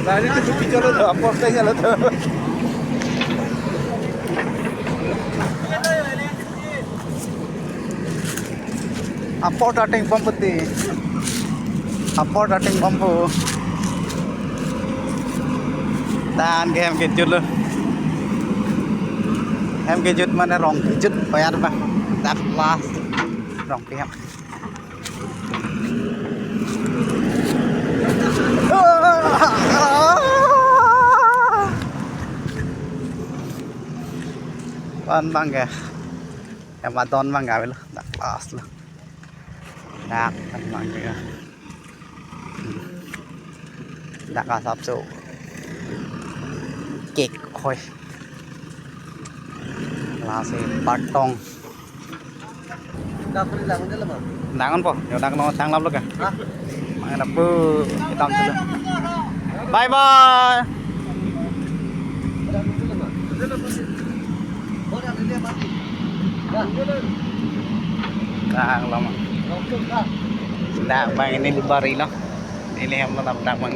Nah ini tuh bicara tuh, apa kayaknya lo tuh. Apa starting pump ti? Apa starting pump? Dan game kejut lo. Em kejut mana rong kejut bayar bang. That last rong pihak. Con băng kìa. Em bà ton băng gà lo, đặt last lo. Đặt băng kìa. Đặt cả sắp số. Kek khôi. Là si patong. Dangan po, yo dak no sang lap lo kìa. Mang đập bư hitam dulu. Bye bye. Đang lama. Đang bang ini di bari lo. Ini yang menabrak bang.